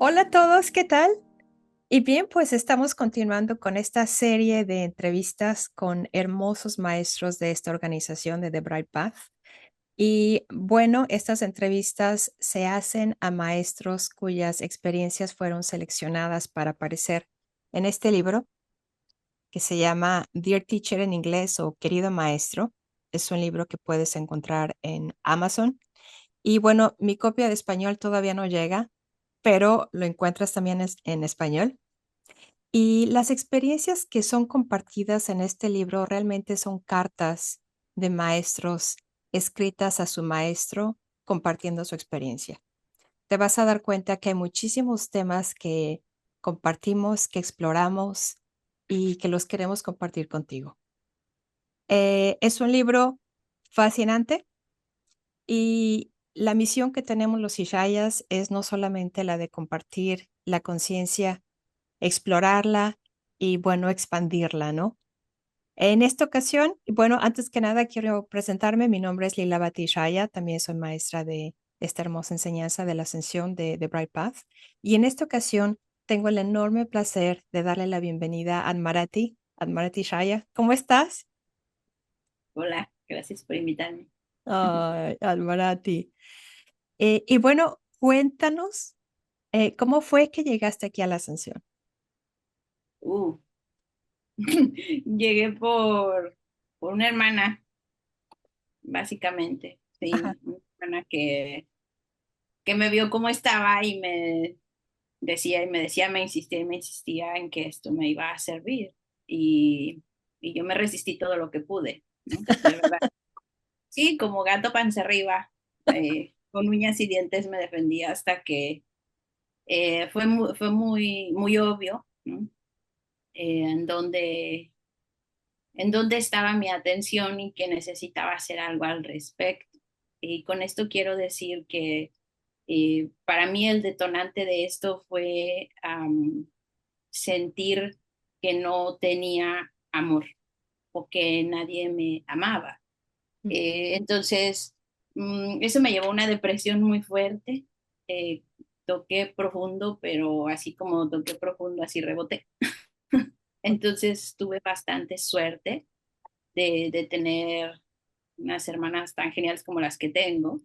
Hola a todos, ¿qué tal? Y bien, pues estamos continuando con esta serie de entrevistas con hermosos maestros de esta organización de The Bright Path. Y bueno, estas entrevistas se hacen a maestros cuyas experiencias fueron seleccionadas para aparecer en este libro que se llama Dear Teacher en inglés o Querido Maestro. Es un libro que puedes encontrar en Amazon. Y bueno, mi copia de español todavía no llega, pero lo encuentras también en español. Y las experiencias que son compartidas en este libro realmente son cartas de maestros escritas a su maestro compartiendo su experiencia. Te vas a dar cuenta que hay muchísimos temas que compartimos, que exploramos y que los queremos compartir contigo. Es un libro fascinante y la misión que tenemos los Ishayas es no solamente la de compartir la conciencia, explorarla y, bueno, expandirla, ¿no? En esta ocasión, bueno, antes que nada quiero presentarme. Mi nombre es Lila Shaya, también soy maestra de esta hermosa enseñanza de la ascensión de Bright Path. Y en esta ocasión tengo el enorme placer de darle la bienvenida a Admarati, Admarati Shaya. ¿Cómo estás? Hola, gracias por invitarme. Ay, Admarati. Y bueno, cuéntanos, ¿cómo fue que llegaste aquí a la ascensión? Uh, Llegué por una hermana, básicamente. Ajá. Sí, una hermana que me vio cómo estaba y me insistía y me insistía en que esto me iba a servir. Y, y yo me resistí todo lo que pude, ¿no? De verdad. Sí, como gato panza arriba, con uñas y dientes me defendí hasta que fue muy obvio, ¿no? Eh, en donde en dónde estaba mi atención y que necesitaba hacer algo al respecto. Y con esto quiero decir que para mí el detonante de esto fue sentir que no tenía amor o que nadie me amaba. Mm. Entonces, eso me llevó a una depresión muy fuerte. Eh, Toqué profundo, pero así como toqué profundo, así reboté. Entonces tuve bastante suerte de tener unas hermanas tan geniales como las que tengo.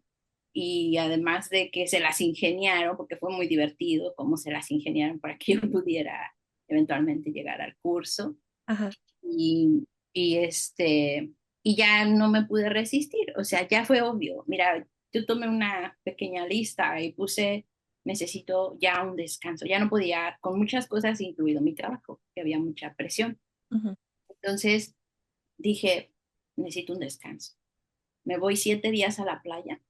Y además de que se las ingeniaron, porque fue muy divertido cómo se las ingeniaron para que yo pudiera eventualmente llegar al curso. Ajá. Y, y ya no me pude resistir. O sea, ya fue obvio. Mira, yo tomé una pequeña lista y puse, necesito ya un descanso. Ya no podía, con muchas cosas, incluido mi trabajo, que había mucha presión. Ujú. Entonces dije, necesito un descanso. Me voy 7 días a la playa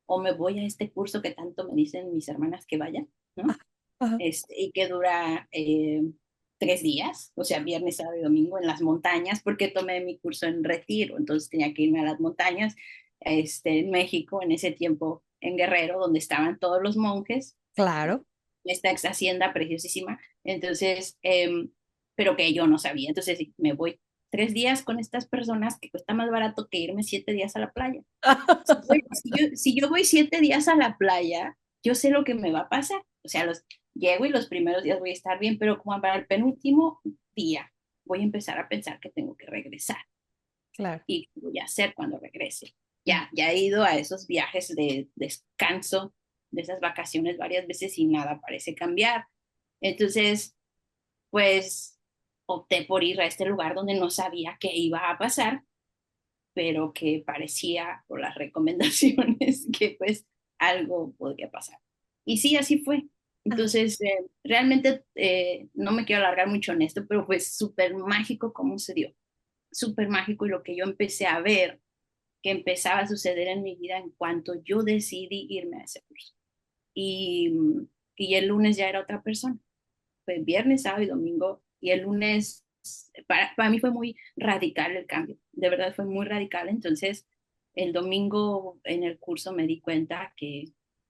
o me voy a este curso que tanto me dicen mis hermanas que vaya, ¿no? Ajá. Y que dura 3 días, o sea, viernes, sábado y domingo en las montañas, porque tomé mi curso en Retiro, entonces tenía que irme a las montañas, en México, en ese tiempo en Guerrero, donde estaban todos los monjes, Claro. esta ex hacienda preciosísima, entonces, pero que yo no sabía, entonces me voy 3 días con estas personas que cuesta más barato que irme 7 días a la playa. Si yo voy 7 días a la playa, yo sé lo que me va a pasar. O sea, llego y los primeros días voy a estar bien, pero como para el penúltimo día voy a empezar a pensar que tengo que regresar Claro. y qué voy a hacer cuando regrese. Mm. Ya he ido a esos viajes de descanso, de esas vacaciones varias veces y nada parece cambiar. Entonces, pues opté por ir a este lugar donde no sabía qué iba a pasar, pero que parecía, por las recomendaciones, que pues algo podría pasar. Y sí, así fue. Ajá. Entonces, realmente no me quiero alargar mucho en esto, pero fue súper mágico cómo se dio, súper mágico y lo que yo empecé a ver que empezaba a suceder en mi vida en cuanto yo decidí irme a ese curso. Y, y el lunes ya era otra persona. Fue viernes, sábado y domingo. Y el lunes, para mí fue muy radical el cambio. De verdad fue muy radical. Entonces, el domingo en el curso me di cuenta que,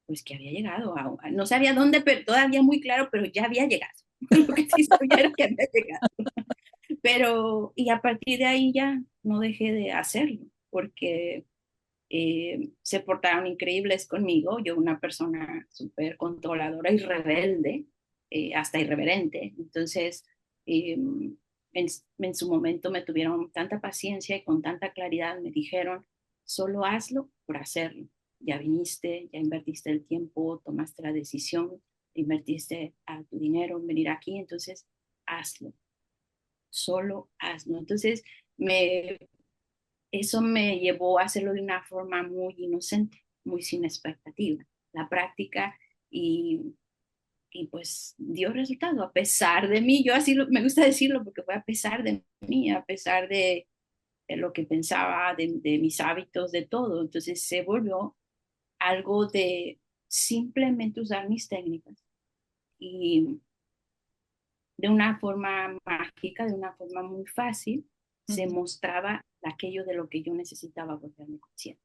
pues, que había llegado. No sabía dónde, pero todavía muy claro, pero ya había llegado. Lo que sí sabía era que había llegado. Pero, y a partir de ahí ya no dejé de hacerlo, porque se portaron increíbles conmigo. Yo, una persona súper controladora y rebelde, hasta irreverente. Entonces, eh, en su momento me tuvieron tanta paciencia y con tanta claridad me dijeron, solo hazlo por hacerlo. Ya viniste, ya invertiste el tiempo, tomaste la decisión, invertiste a tu dinero en venir aquí, entonces hazlo, solo hazlo. Entonces, me, eso me llevó a hacerlo de una forma muy inocente, muy sin expectativa. La práctica y, y pues dio resultado a pesar de mí. Yo así me gusta decirlo porque fue a pesar de mí, a pesar de lo que pensaba, de mis hábitos, de todo. Entonces se volvió algo de simplemente usar mis técnicas y de una forma mágica, de una forma muy fácil, se Ujú. mostraba aquello de lo que yo necesitaba volverme consciente.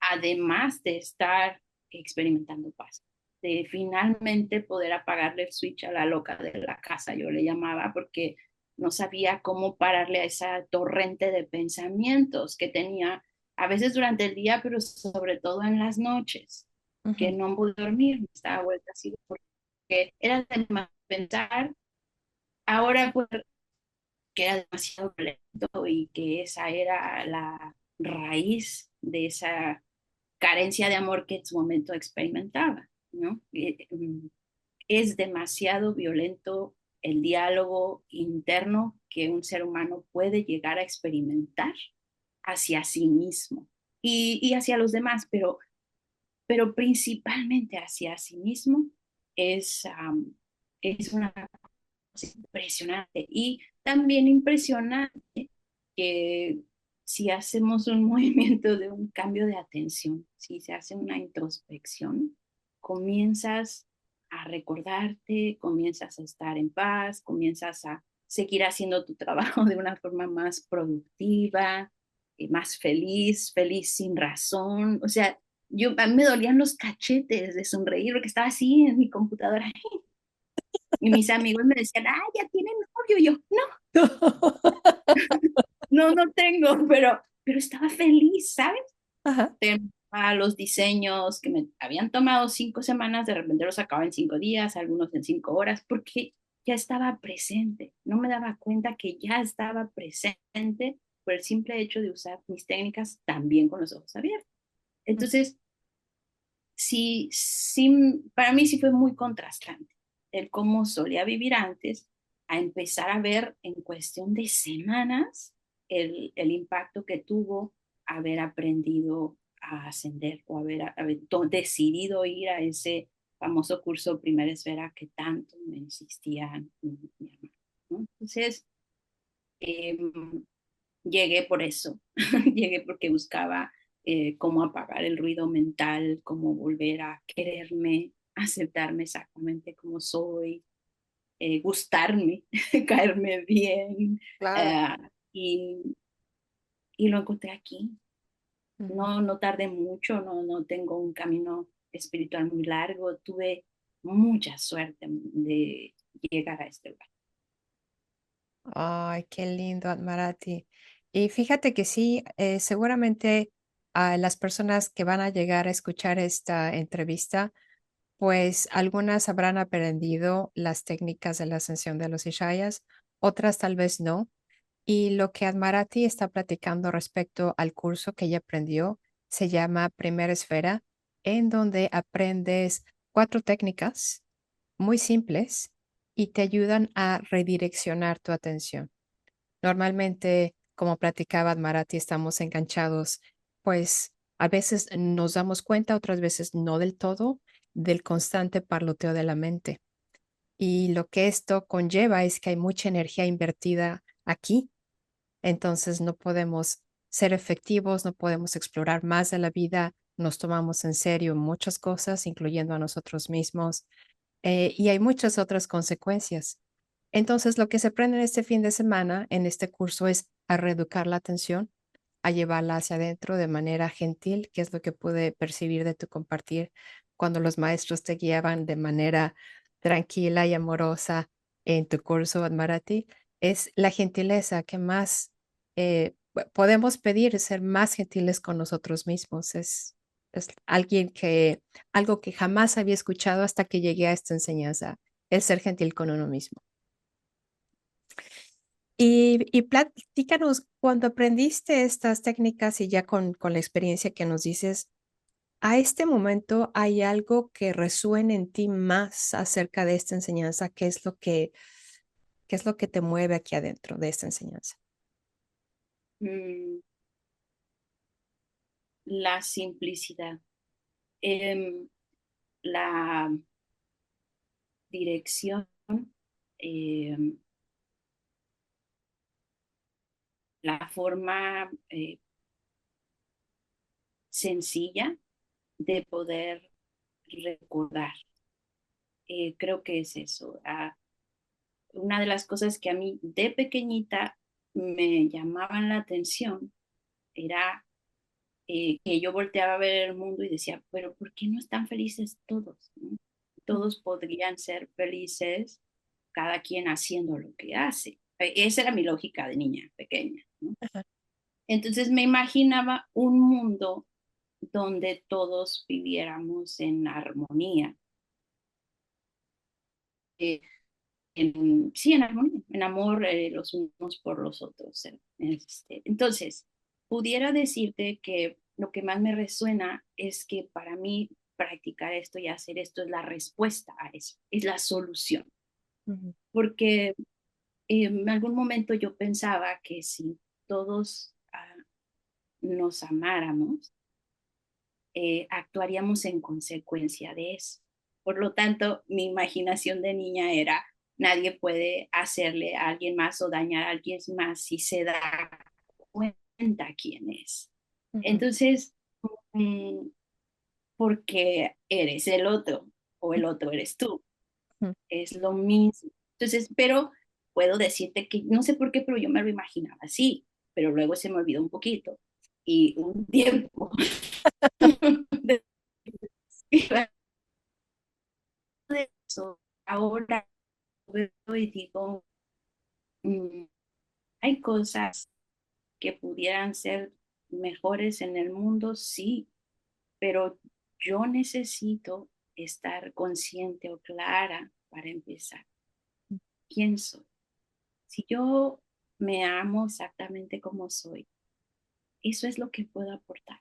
Además de estar experimentando paz, de finalmente poder apagarle el switch a la loca de la casa, yo le llamaba, porque no sabía cómo pararle a esa torrente de pensamientos que tenía a veces durante el día, pero sobre todo en las noches, que Ujú. no pude dormir, me estaba vuelta así porque era demasiado pensar, ahora pues que era demasiado violento y que esa era la raíz de esa carencia de amor que en su momento experimentaba, ¿no? Es demasiado violento el diálogo interno que un ser humano puede llegar a experimentar hacia sí mismo y hacia los demás, pero principalmente hacia sí mismo es, es una cosa impresionante. Y también impresionante que si hacemos un movimiento de un cambio de atención, si se hace una introspección, comienzas a recordarte, comienzas a estar en paz, comienzas a seguir haciendo tu trabajo de una forma más productiva, más feliz, feliz sin razón. O sea, a mí me dolían los cachetes de sonreír porque estaba así en mi computadora y mis amigos me decían, ah, ya tienen novio. Y yo, no, no tengo, pero estaba feliz, ¿sabes? Ajá. A los diseños que me habían tomado 5 semanas, de repente los acababa en 5 días, algunos en 5 horas, porque ya estaba presente. No me daba cuenta que ya estaba presente por el simple hecho de usar mis técnicas también con los ojos abiertos. Entonces, sí, sí, para mí sí fue muy contrastante el cómo solía vivir antes a empezar a ver en cuestión de semanas el impacto que tuvo haber aprendido a ascender o haber decidido ir a ese famoso curso Primera Esfera que tanto me insistía mi hermano, ¿no? Entonces, eh, llegué por eso, llegué porque buscaba cómo apagar el ruido mental, cómo volver a quererme, aceptarme exactamente como soy, gustarme, caerme bien. Claro. eh, y, y lo encontré aquí. Ujú. No tardé mucho, no tengo un camino espiritual muy largo, tuve mucha suerte de llegar a este lugar. Ay, qué lindo, Admarati. Y fíjate que sí, seguramente a las personas que van a llegar a escuchar esta entrevista, pues algunas habrán aprendido las técnicas de la ascensión de los Ishayas, otras tal vez no. Y lo que Admarati está platicando respecto al curso que ella aprendió se llama Primera Esfera, en donde aprendes 4 técnicas muy simples y te ayudan a redireccionar tu atención. Normalmente, como platicaba Admarati, estamos enganchados, pues a veces nos damos cuenta, otras veces no del todo, del constante parloteo de la mente. Y lo que esto conlleva es que hay mucha energía invertida aquí, entonces no podemos ser efectivos, no podemos explorar más de la vida, nos tomamos en serio muchas cosas, incluyendo a nosotros mismos, y hay muchas otras consecuencias. Entonces, lo que se aprende en este fin de semana, en este curso, es a reeducar la atención, a llevarla hacia adentro de manera gentil, que es lo que pude percibir de tu compartir cuando los maestros te guiaban de manera tranquila y amorosa en tu curso, Admarati, es la gentileza que más podemos pedir ser más gentiles con nosotros mismos. Es algo que jamás había escuchado hasta que llegué a esta enseñanza, el ser gentil con uno mismo. Y platícanos, cuando aprendiste estas técnicas y ya con la experiencia que nos dices, ¿a este momento hay algo que resuene en ti más acerca de esta enseñanza? Qué es lo que te mueve aquí adentro de esta enseñanza? Mm, la simplicidad, em, la dirección, em, la forma sencilla de poder recordar. Creo que es eso. Una de las cosas que a mí de pequeñita me llamaban la atención era que yo volteaba a ver el mundo y decía, pero ¿por qué no están felices todos? ¿No? Mm, Todos podrían ser felices, cada quien haciendo lo que hace. Esa era mi lógica de niña pequeña, ¿no? ajá, Entonces me imaginaba un mundo donde todos viviéramos en armonía, eh, sí, en armonía, en amor los unos por los otros. Entonces, pudiera decirte que lo que más me resuena es que para mí practicar esto y hacer esto es la respuesta a eso, es la solución, ujú, porque en algún momento yo pensaba que si todos nos amáramos, actuaríamos en consecuencia de eso. Por lo tanto, mi imaginación de niña era, nadie puede hacerle a alguien más o dañar a alguien más si se da cuenta quién es. ujú, Entonces, mm, porque eres el otro o el otro eres tú, ujú. es lo mismo. Entonces, pero puedo decirte que no sé por qué, pero yo me lo imaginaba así, pero luego se me olvidó un poquito. Y un tiempo de eso, ahora veo y digo, mm, hay cosas que pudieran ser mejores en el mundo, sí, pero yo necesito estar consciente o clara para empezar. ¿Quién soy? Si yo me amo exactamente como soy, eso es lo que puedo aportar,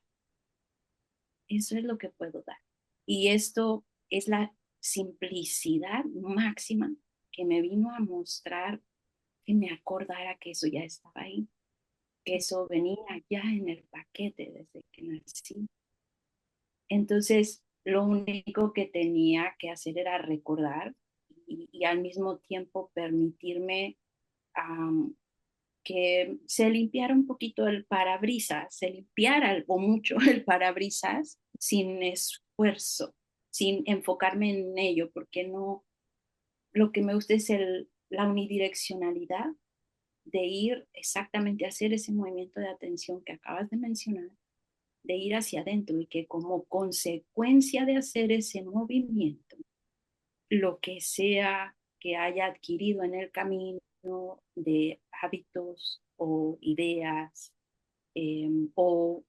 eso es lo que puedo dar. Y esto es la simplicidad máxima que me vino a mostrar que me acordara que eso ya estaba ahí, que eso venía ya en el paquete desde que nací. Entonces, lo único que tenía que hacer era recordar y al mismo tiempo permitirme um, que se limpiara un poquito el parabrisas, se limpiara algo mucho el parabrisas sin esfuerzo, sin enfocarme en ello, porque no, lo que me gusta es la unidireccionalidad de ir exactamente a hacer ese movimiento de atención que acabas de mencionar, de ir hacia adentro y que como consecuencia de hacer ese movimiento, lo que sea que haya adquirido en el camino de hábitos o ideas o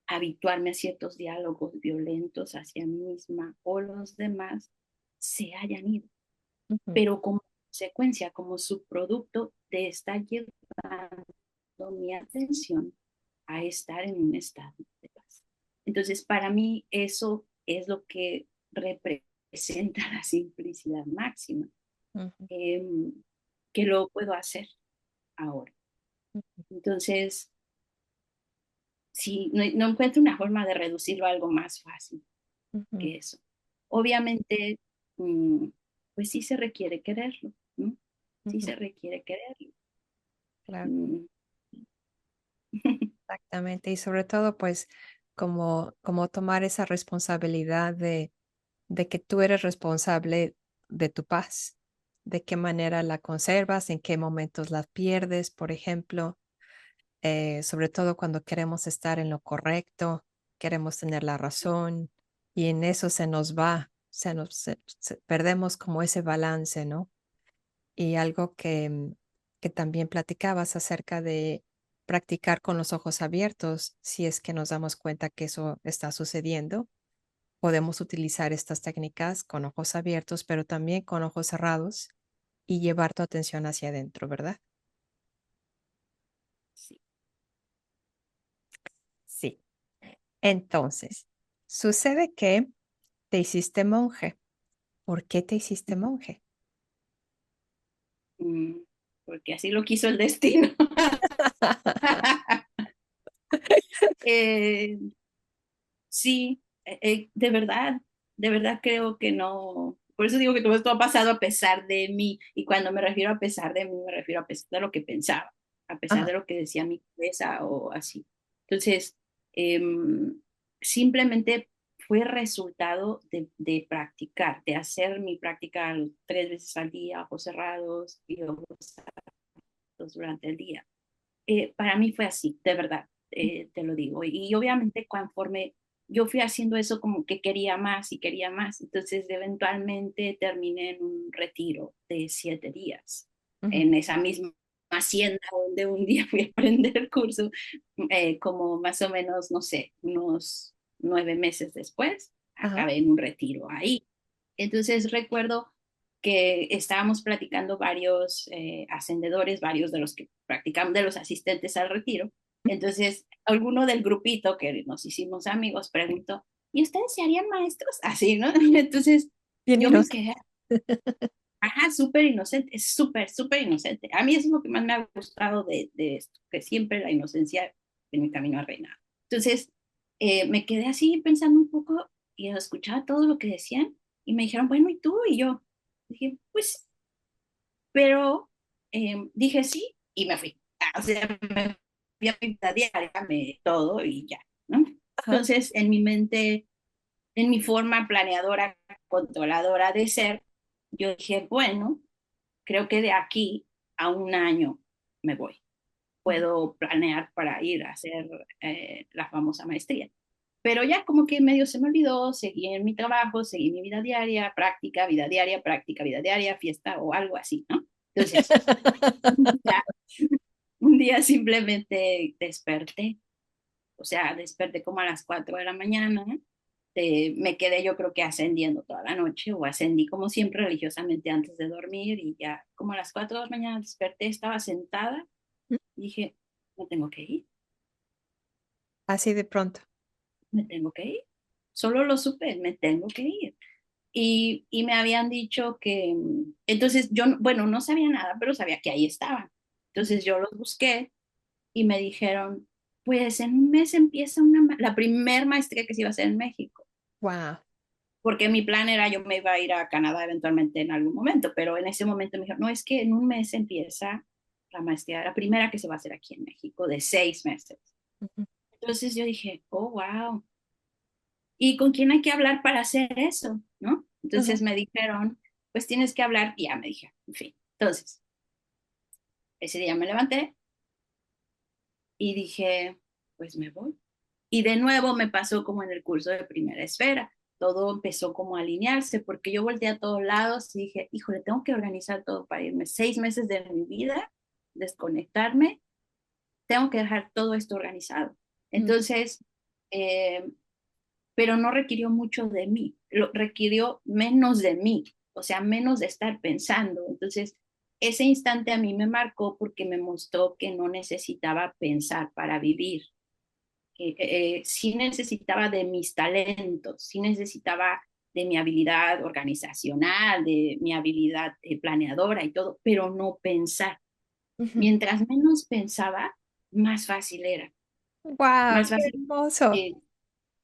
habituarme a ciertos diálogos violentos hacia mí misma o los demás, se hayan ido, Ujú, pero como consecuencia, como subproducto de estar llevando mi atención a estar en un estado de paz. Entonces, para mí eso es lo que representa la simplicidad máxima, ujú, eh, que lo puedo hacer ahora. ujú, Entonces, si no encuentro una forma de reducirlo a algo más fácil ujú, que eso. Obviamente, mm, pues sí se requiere quererlo, ¿no? Sí ujú. se requiere quererlo. Claro, Mm, exactamente. Y sobre todo, pues, como tomar esa responsabilidad de que tú eres responsable de tu paz, de qué manera la conservas, en qué momentos la pierdes, por ejemplo, sobre todo cuando queremos estar en lo correcto, queremos tener la razón y en eso se nos va, perdemos como ese balance, ¿no? Y algo que también platicabas acerca practicar con los ojos abiertos si es que nos damos cuenta que eso está sucediendo. Podemos utilizar estas técnicas con ojos abiertos, pero también con ojos cerrados y llevar tu atención hacia adentro, ¿verdad? Sí. Sí. Entonces, sucede que te hiciste monje. ¿Por qué te hiciste monje? Mm, porque así lo quiso el destino. Eh, sí, de verdad creo que no. Por eso digo que todo esto ha pasado a pesar de mí. Y cuando me refiero a pesar de mí, me refiero a pesar de lo que pensaba, a pesar Ajá, de lo que decía mi cabeza o así. Entonces, simplemente fue resultado de practicar, de hacer mi práctica 3 veces al día, ojos cerrados y ojos abiertos durante el día. Para mí fue así, de verdad, te lo digo. Y obviamente conforme yo fui haciendo eso como que quería más y quería más, entonces eventualmente terminé en un retiro de 7 días, ujú, en esa misma hacienda donde un día fui a aprender el curso, como más o menos, no sé, unos 9 meses después, ajá, acabé en un retiro ahí. Entonces recuerdo que estábamos platicando varios ascendedores, varios de los que practicamos, de los asistentes al retiro. Entonces, alguno del grupito que nos hicimos amigos preguntó, ¿y ustedes se harían maestros? Así, ¿no? Entonces, bien yo me inocente. quedé, ajá, súper inocente, es súper, súper inocente. A mí eso es lo que más me ha gustado de esto, que siempre la inocencia en mi camino a reinar. Entonces, me quedé así pensando un poco y escuchaba todo lo que decían y me dijeron, bueno, ¿y tú? Y yo dije, pues, pero dije sí y me fui. O sea, me fui a mi vida diaria, todo y ya, ¿no? Ajá, Entonces, en mi mente, en mi forma planeadora, controladora de ser, yo dije, bueno, creo que de aquí a un año me voy. ujú, Puedo planear para ir a hacer la famosa maestría. Pero ya como que medio se me olvidó, seguí en mi trabajo, seguí mi vida diaria, práctica, vida diaria, fiesta o algo así, ¿no? Entonces, ya, un día simplemente desperté, o sea, desperté como a las 4 de la mañana, me quedé yo creo que ascendiendo toda la noche o ascendí como siempre religiosamente antes de dormir y ya como a las 4 de la mañana desperté, estaba sentada y dije, me tengo que ir, así de pronto. me tengo que ir. Solo lo supe, me tengo que ir. Y me habían dicho que, entonces yo, bueno, no sabía nada, pero sabía que ahí estaban. Entonces yo los busqué y me dijeron, pues en un mes empieza la primer maestría que se iba a hacer en México, Wow. porque mi plan era yo me iba a ir a Canadá eventualmente en algún momento, pero en ese momento me dijeron, no, es que en un mes empieza la maestría, la primera que se va a hacer aquí en México, de 6 meses. Entonces yo dije, oh, wow. ¿Y con quién hay que hablar para hacer eso? ¿No? Entonces me dijeron, pues tienes que hablar, y ya me dije, en fin. Entonces, ese día me levanté y dije, pues me voy. Y de nuevo me pasó como en el curso de primera esfera. Todo empezó como a alinearse porque yo volteé a todos lados y dije, híjole, tengo que organizar todo para irme 6 meses de mi vida, desconectarme, tengo que dejar todo esto organizado. Entonces, eh, pero no requirió mucho de mí, lo requirió menos de mí, o sea, menos de estar pensando. Entonces, ese instante a mí me marcó porque me mostró que no necesitaba pensar para vivir, que sí necesitaba de mis talentos, sí necesitaba de mi habilidad organizacional, de mi habilidad planeadora y todo, pero no pensar. Mientras menos pensaba, más fácil era, Wow, más qué fácil. hermoso. eh,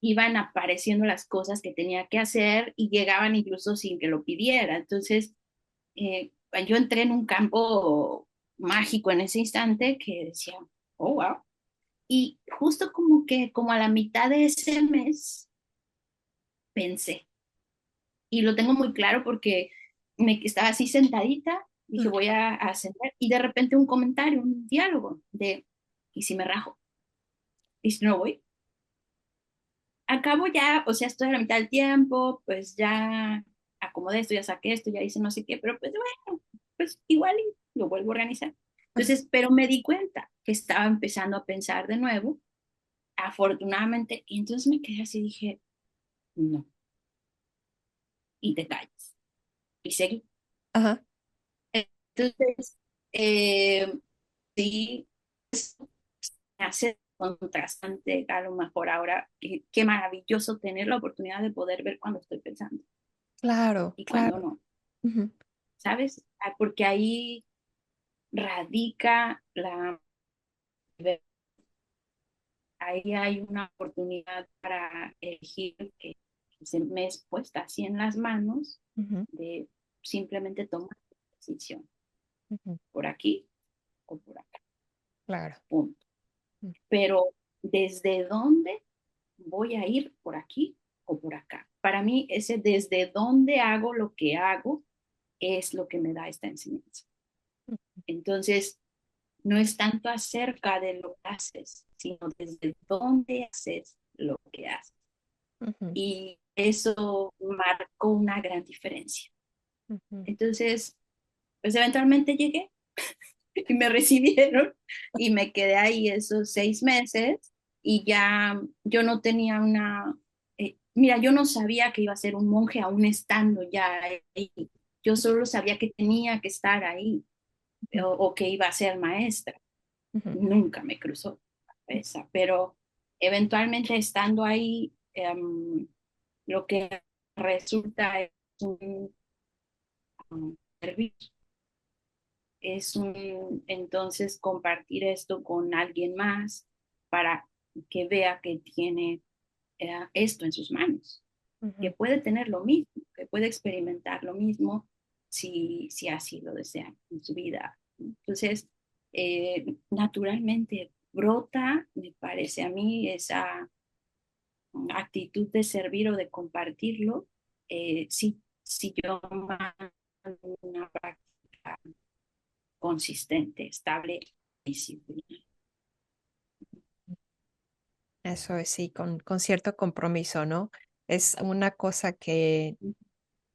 Iban apareciendo las cosas que tenía que hacer y llegaban incluso sin que lo pidiera. Entonces, yo entré en un campo mágico en ese instante que decía, oh, wow. Y justo como que, como a la mitad de ese mes, pensé, y lo tengo muy claro porque me estaba así sentadita, dije, voy a ascender, y de repente un comentario, un diálogo de, ¿y si me rajo? ¿Y si no voy? Acabo ya, o sea, estoy a la mitad del tiempo, pues ya acomodé esto, ya saqué esto, ya hice no sé qué, pero pues bueno, pues igual y lo vuelvo a organizar. Entonces, pero me di cuenta, que estaba empezando a pensar de nuevo, afortunadamente, y entonces me quedé así, dije, no, y te calles, y seguí. Ajá, Entonces, eh, sí, me hace contrastante a lo mejor ahora, qué maravilloso tener la oportunidad de poder ver cuando estoy pensando claro, y cuando claro. no, Ujú, ¿sabes? Porque ahí radica ahí hay una oportunidad para elegir que se me es puesta así en las manos ujú, de simplemente tomar la decisión ujú, por aquí o por acá, claro. punto. Pero ¿desde dónde voy a ir por aquí o por acá? Para mí, ese desde dónde hago lo que hago es lo que me da esta enseñanza. Entonces, no es tanto acerca de lo que haces, sino desde dónde haces lo que haces. Ujú, Y eso marcó una gran diferencia. ujú, Entonces, pues eventualmente llegué y me recibieron y me quedé ahí esos 6 meses y ya yo no tenía mira, yo no sabía que iba a ser un monje aún estando ya ahí. Yo solo sabía que tenía que estar ahí o que iba a ser maestra. ujú, Nunca me cruzó la cabeza, pero eventualmente estando ahí, lo que resulta es un servicio, entonces compartir esto con alguien más para que vea que tiene esto en sus manos, que ujú, puede tener lo mismo, que puede experimentar lo mismo si así lo desea en su vida. Entonces, naturalmente brota, me parece a mí, esa actitud de servir o de compartirlo, si yo mantengo una práctica consistente, estable, disciplina. eso es, sí, con cierto compromiso, ¿no? Es una cosa que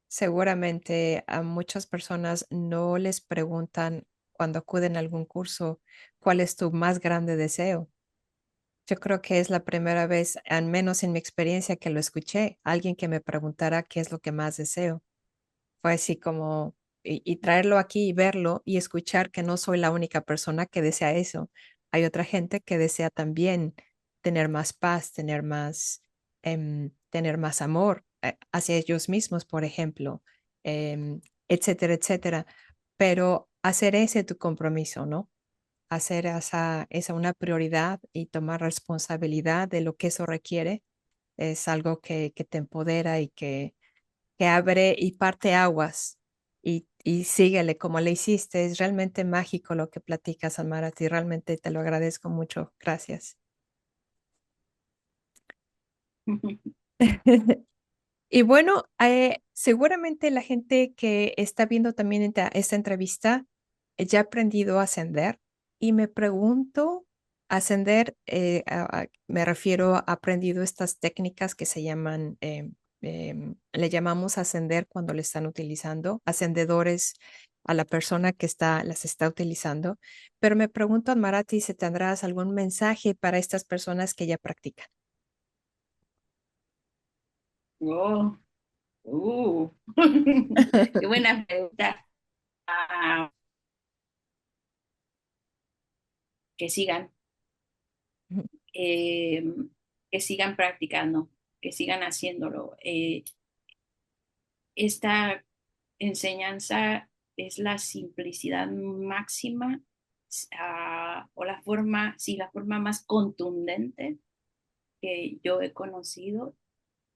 seguramente a muchas personas no les preguntan cuando acuden a algún curso, ¿cuál es tu más grande deseo? Yo creo que es la primera vez, al menos en mi experiencia, que lo escuché, alguien que me preguntara qué es lo que más deseo. Fue así como, y traerlo aquí y verlo y escuchar que no soy la única persona que desea eso. Hay otra gente que desea también tener más paz, tener más amor hacia ellos mismos, por ejemplo, etcétera, etcétera. Pero hacer ese tu compromiso, ¿no? Hacer esa una prioridad y tomar responsabilidad de lo que eso requiere es algo que te empodera y que abre y parte aguas y síguele como le hiciste. Es realmente mágico lo que platicas, Amarati. Realmente te lo agradezco mucho. Gracias. Y bueno, seguramente la gente que está viendo también esta entrevista ya ha aprendido a ascender y me pregunto, ascender, me refiero a aprendido estas técnicas que se llaman, le llamamos ascender cuando le están utilizando, ascendedores a la persona que las está utilizando, pero me pregunto, Marati, si tendrás algún mensaje para estas personas que ya practican. Oh, uh. Qué buena pregunta. Ah, que sigan, eh, que sigan practicando, que sigan haciéndolo. Esta enseñanza es la simplicidad máxima, o la forma, sí, la forma más contundente que yo he conocido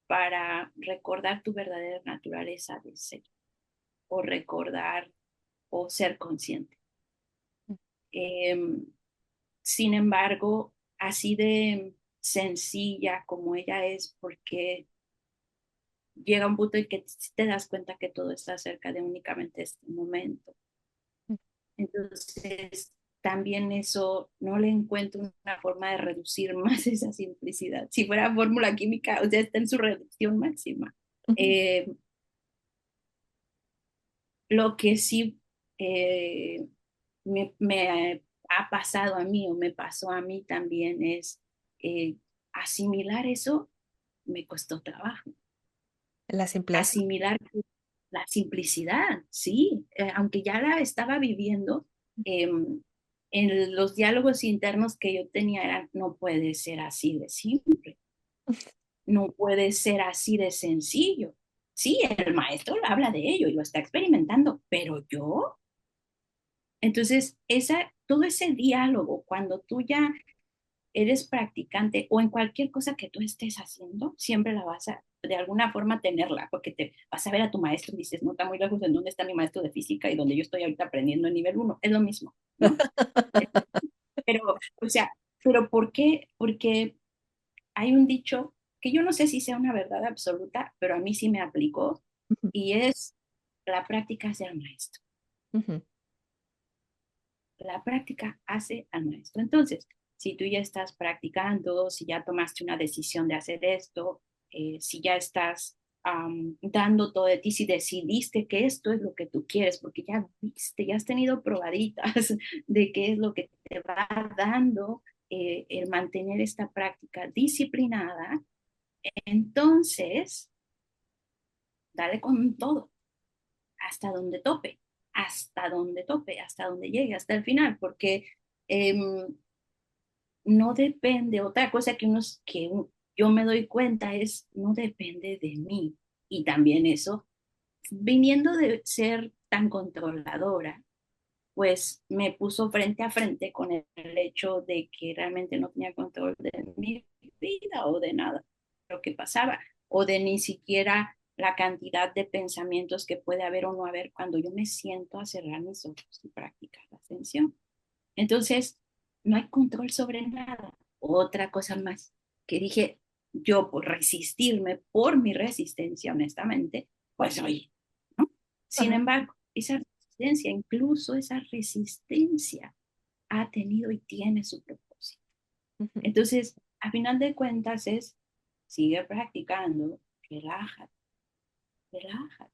para recordar tu verdadera naturaleza de ser o recordar o ser consciente. Eh, Sin embargo, así de sencilla como ella es, porque llega un punto en que te das cuenta que todo está cerca de únicamente este momento. Entonces, también eso no le encuentro una forma de reducir más esa simplicidad. Si fuera fórmula química, o sea, está en su reducción máxima. Eh, lo que sí, eh, me ha pasado a mí o me pasó a mí también es eh, asimilar eso me costó trabajo. La simpleza. Asimilar la simplicidad, sí, aunque ya la estaba viviendo, eh, en los diálogos internos que yo tenía eran, no puede ser así de simple, no puede ser así de sencillo. Sí, el maestro habla de ello y lo está experimentando, pero yo, entonces, todo ese diálogo, cuando tú ya eres practicante o en cualquier cosa que tú estés haciendo, siempre la vas a, de alguna forma, tenerla, porque te vas a ver a tu maestro y dices, no está muy lejos de dónde está mi maestro de física y donde yo estoy ahorita aprendiendo en nivel uno, es lo mismo, ¿no? Pero, o sea, pero ¿por qué? Porque hay un dicho que yo no sé si sea una verdad absoluta, pero a mí sí me aplicó Ujú, y es la práctica hace al maestro. ujú, La práctica hace al maestro. Entonces, si tú ya estás practicando, si ya tomaste una decisión de hacer esto, si ya estás dando todo de ti, si decidiste que esto es lo que tú quieres, porque ya viste, ya has tenido probaditas de qué es lo que te va dando el mantener esta práctica disciplinada, entonces, dale con todo, hasta donde tope, hasta donde tope, hasta donde llegue, hasta el final, porque no depende, otra cosa yo me doy cuenta es, no depende de mí. Y también eso, viniendo de ser tan controladora, pues me puso frente a frente con el hecho de que realmente no tenía control de mi vida o de nada, lo que pasaba, o de ni siquiera la cantidad de pensamientos que puede haber o no haber cuando yo me siento a cerrar mis ojos y practicar la atención. Entonces, no hay control sobre nada. Otra cosa más que dije, yo por resistirme, por mi resistencia, honestamente, pues oye, ¿no? Sin ajá, embargo, esa resistencia, incluso esa resistencia, ha tenido y tiene su propósito. ujú, Entonces, a final de cuentas es, sigue practicando, relájate, relájate,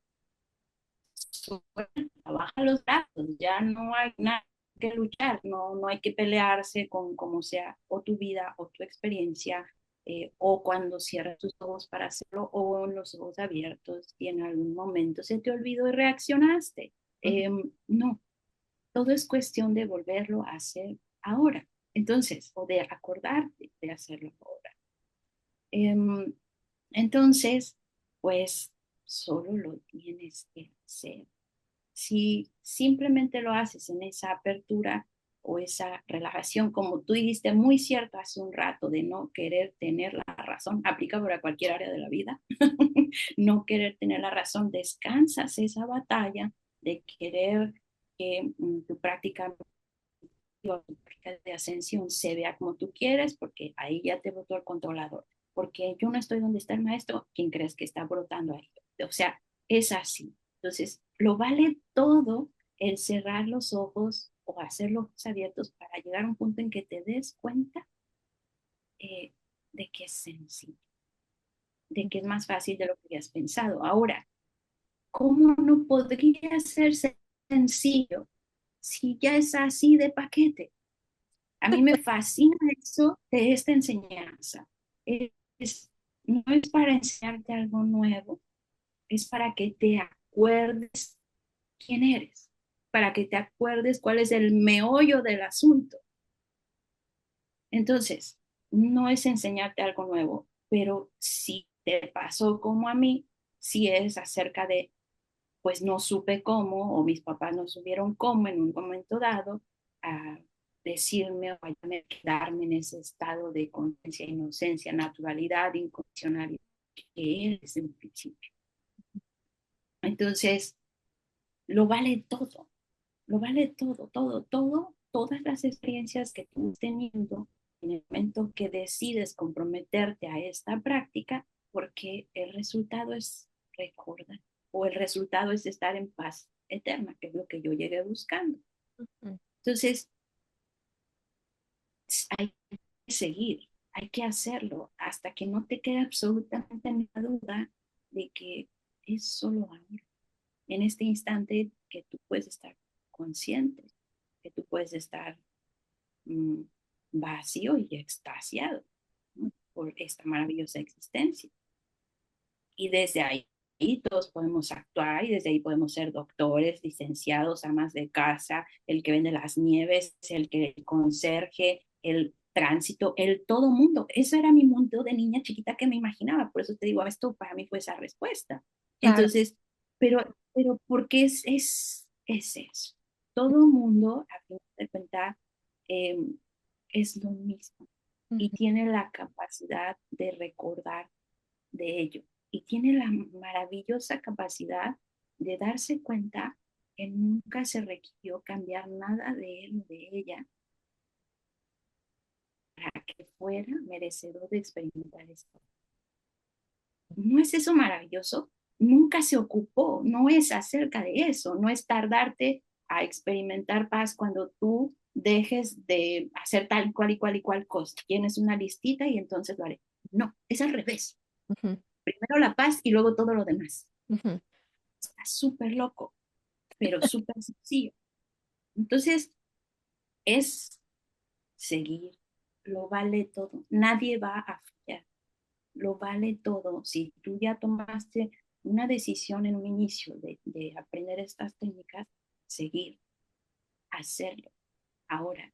baja los brazos, ya no hay nada que luchar, no hay que pelearse con como sea o tu vida o tu experiencia, o cuando cierras tus ojos para hacerlo o los ojos abiertos y en algún momento se te olvidó y reaccionaste. ujú, No, todo es cuestión de volverlo a hacer ahora. Entonces, o de acordarte de hacerlo ahora. Eh, entonces, pues solo lo tienes que hacer. Si simplemente lo haces en esa apertura o esa relajación, como tú dijiste muy cierto hace un rato, de no querer tener la razón, aplica para cualquier área de la vida, no querer tener la razón, descansas esa batalla de querer que tu práctica de ascensión se vea como tú quieres, porque ahí ya te votó el controlador, porque yo no estoy donde está el maestro, ¿quién crees que está brotando ahí? O sea, es así. Entonces, lo vale todo el cerrar los ojos o hacer los ojos abiertos para llegar a un punto en que te des cuenta eh, de que es sencillo, de que es más fácil de lo que habías pensado. Ahora, ¿cómo no podría ser sencillo si ya es así de paquete? A mí me fascina eso de esta enseñanza. Es, no es para enseñarte algo nuevo, es para que te acuerdes quién eres, para que te acuerdes cuál es el meollo del asunto. Entonces, no es enseñarte algo nuevo, pero si te pasó como a mí, si es acerca de, pues no supe cómo, o mis papás no supieron cómo en un momento dado, a decirme o a quedarme en ese estado de conciencia, inocencia, naturalidad, incondicionalidad que es en principio. Entonces, lo vale todo, lo vale todo, todo, todo, todas las experiencias que tú estás teniendo en el momento que decides comprometerte a esta práctica, porque el resultado es recordar, o el resultado es estar en paz eterna, que es lo que yo llegué buscando. ujú. Entonces, hay que seguir, hay que hacerlo hasta que no te quede absolutamente ninguna duda de que es solo ahora, en este instante que tú puedes estar consciente, que tú puedes estar mm, vacío y extasiado, ¿no? Por esta maravillosa existencia. Y desde ahí todos podemos actuar y desde ahí podemos ser doctores, licenciados, amas de casa, el que vende las nieves, el conserje, el tránsito, el todo mundo. Eso era mi mundo de niña chiquita que me imaginaba. Por eso te digo, esto para mí fue esa respuesta. Claro. Entonces, pero ¿por qué es eso? Todo mundo, a fin de cuentas, eh, es lo mismo y Ujú. tiene la capacidad de recordar de ello. Y tiene la maravillosa capacidad de darse cuenta que nunca se requirió cambiar nada de él o de ella para que fuera merecedor de experimentar esto. ¿No es eso maravilloso? Nunca se ocupó, no es acerca de eso, no es tardarte a experimentar paz cuando tú dejes de hacer tal cual y cual y cual cosa. Tienes una listita y entonces lo haré. No, es al revés. Ujú, Primero la paz y luego todo lo demás. ujú, Está súper loco, pero súper sencillo. Entonces, es seguir, lo vale todo. Nadie va a fallar, lo vale todo. Si tú ya tomaste una decisión en un inicio de aprender estas técnicas, seguir, hacerlo. Ahora,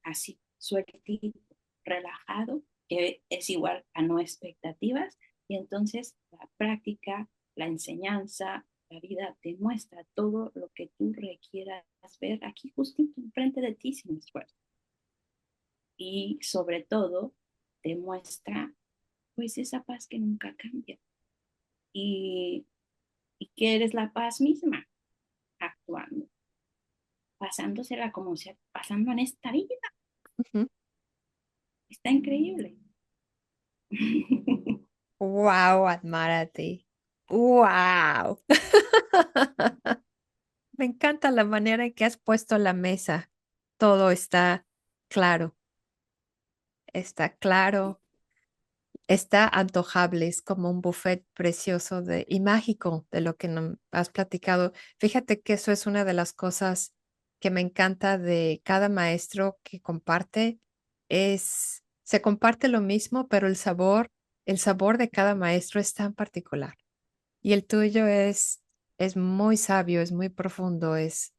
así, sueltito, relajado, que es igual a no expectativas, y entonces la práctica, la enseñanza, la vida te muestra todo lo que tú requieras ver aquí justito enfrente de ti sin esfuerzo. Y sobre todo, te muestra pues esa paz que nunca cambia y, y que eres la paz misma actuando, pasándosela como sea, pasando en esta vida. ujú. Está increíble. Wow, Admarati. Wow. Me encanta la manera en que has puesto la mesa. Todo claro, está claro, está antojable, es como un buffet precioso y mágico de lo que nos has platicado. Fíjate que eso es una de las cosas que me encanta de cada maestro que comparte, se comparte lo mismo, pero el sabor de cada maestro es tan particular. Y el tuyo es muy sabio, es muy profundo, es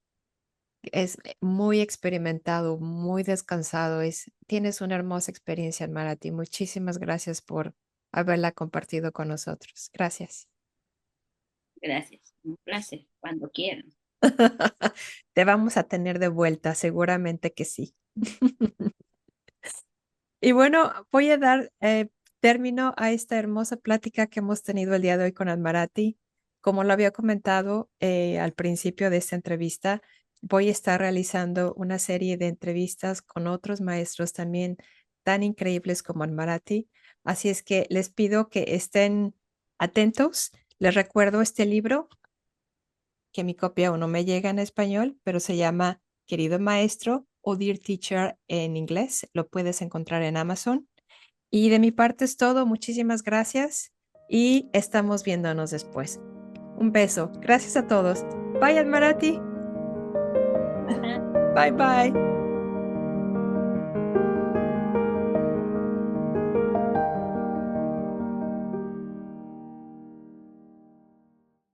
muy experimentado, muy descansado. Tienes una hermosa experiencia en Marati. Muchísimas gracias por haberla compartido con nosotros. Gracias. Gracias, un placer, cuando quieran. Te vamos a tener de vuelta, seguramente que sí. Y bueno, voy a dar término a esta hermosa plática que hemos tenido el día de hoy con Almarati. Como lo había comentado al principio de esta entrevista, voy a estar realizando una serie de entrevistas con otros maestros también tan increíbles como Almarati. Así es que les pido que estén atentos. Les recuerdo este libro, que mi copia aún no me llega en español, pero se llama Querido Maestro o Dear Teacher en inglés. Lo puedes encontrar en Amazon. Y de mi parte es todo. Muchísimas gracias y estamos viéndonos después. Un beso. Gracias a todos. Bye, Almarati. Bye, bye.